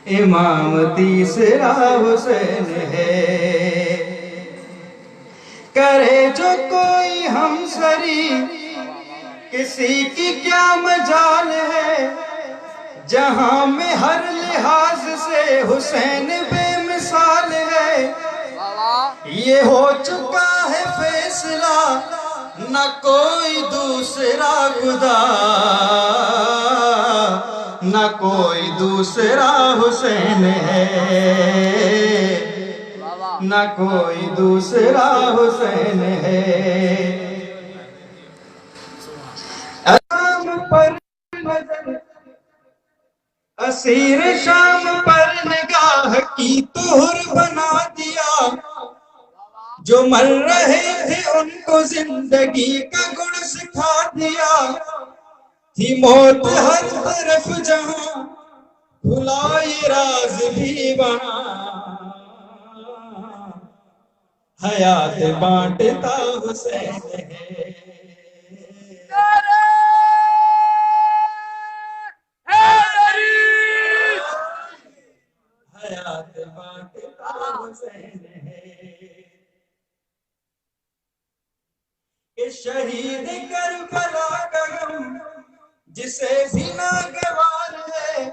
इमाम तीसरा हुसैन है। करे जो कोई हमसरी किसी की क्या मजाल है, जहां में हर लिहाज से हुसैन बेमिसाल है। ये हो चुका है फैसला न कोई दूसरा खुदा, न कोई दूसरा हुसैन है, न कोई दूसरा हुसैन है। शाम पर नजर असीर शाम पर निगाह की तुहर बना दिया, जो मर रहे थे उनको जिंदगी का गुण सिखा दिया। थी मौत हर तरफ जहां भुलाए राज भी वहां, हयात बांटता हुसैन है। हयात बांटता हुसैन है। कि शहीद करबला का गम जिसे भी नागवार है,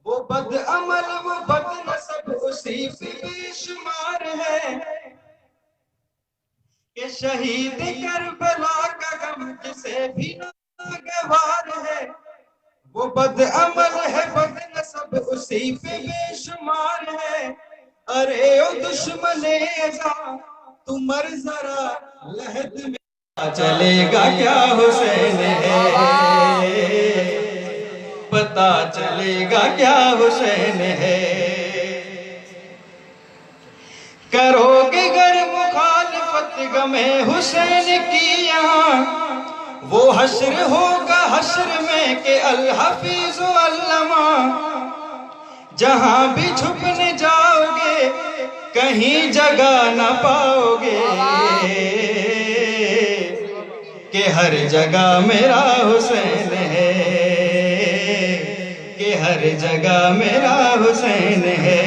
वो बद अमल वो बद नसब उसी पे बेशुमार है। कि शहीद करबला का गम जिसे भी नागवार है, वो बद अमल है बद नसब उसी पे बेशुमार है। अरे ओ दुश्मने जा तू मर जरा लहद में, चलेगा क्या हुसैन है, पता चलेगा क्या हुसैन है। करोगे गर मुखालिफत गमे हुसैन की यहाँ, वो हश्र होगा हश्र में के अल हफीज अल्लमा। जहां भी छुपने जाओगे कहीं जगह न पाओगे, कि हर जगह मेरा हुसैन है, कि हर जगह मेरा हुसैन है।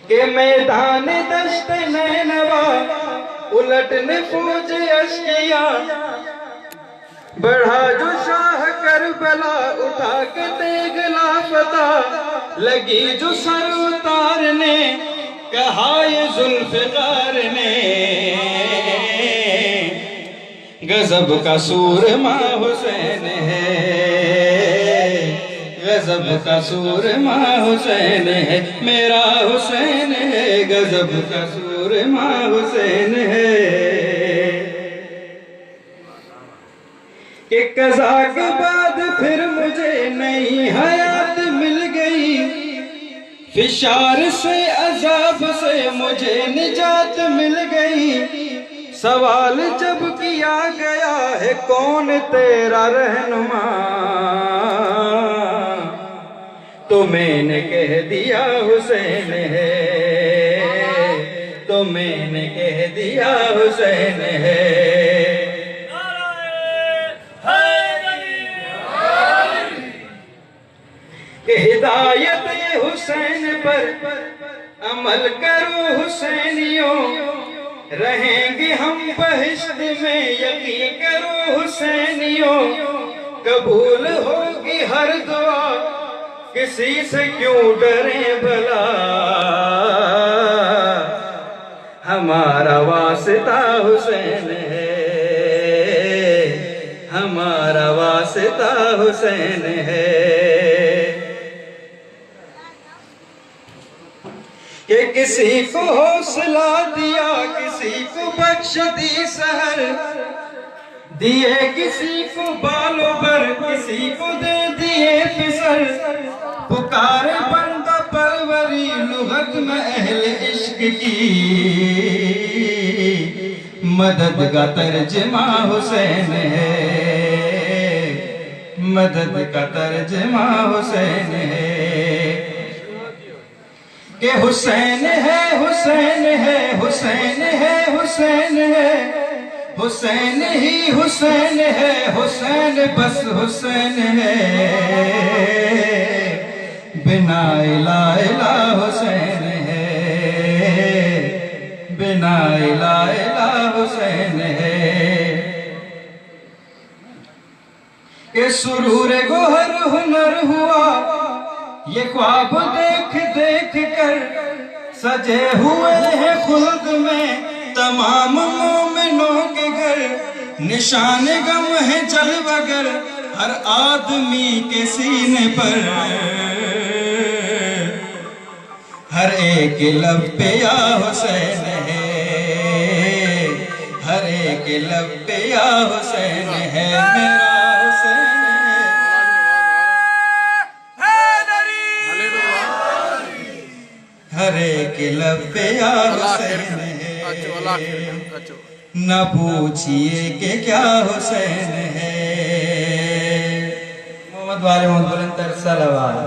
के मैदान दश्त नैनवा उलटने फौज अश्किया, बढ़ा जो शाह करबला उठा के तेग लापता। लगी जो सर उतारने कहा ये जुल्फ़िकार ने, गजब का सूरमा हुसैन है, गजब का सूरमा हुसैन है। मेरा हुसैन है गजब का सूरमा हुसैन है। कि कज़ा के बाद फिर मुझे नई हयात मिल गई, फिशार से अजाब से मुझे निजात मिल गई। सवाल जब किया गया है कौन तेरा रहनुमा, तो मैंने कह दिया हुसैन है, तो मैंने कह दिया हुसैन है। हिदायत हुसैन पर अमल करो हुसैनियों, रहेंगे हम बहिश्त में यकीन करो हुसैनियों। कबूल होगी हर दुआ किसी से क्यों डरे भला, हमारा वास्ता हुसैन है, हमारा वास्ता हुसैन है। कि किसी को हौसला दिया किसी को बख्श दी सहर, दिए किसी को बालों पर किसी को दे दिए फिसर। पुकारे बंदा परवरी लुगत में अहले इश्क की, मदद का तर्जमा हुसैन है, मदद का तर्जमा हुसैन है। कि हुसैन है हुसैन है हुसैन है हुसैन है, हुसैन ही हुसैन है, हुसैन बस हुसैन है, बिना इला इला हुसैन है, बिना इला इला हुसैन है। ये सुरूर गोहर हुनर हुआ, ये ख्वाब देख देख कर सजे हुए हैं खुल्द में तमाम मोमिनों के घर। निशान गम है जल बगर हर आदमी के सीने पर, हर एक लब पे या हुसैन है, हर एक लब पे या हुसैन है, मेरा हुसैन है, हर एक लब पे या हुसैन है। न पूछिए कि क्या हुसैन है। मोहम्मद वाले मोहम्मद बुलंद सलवात।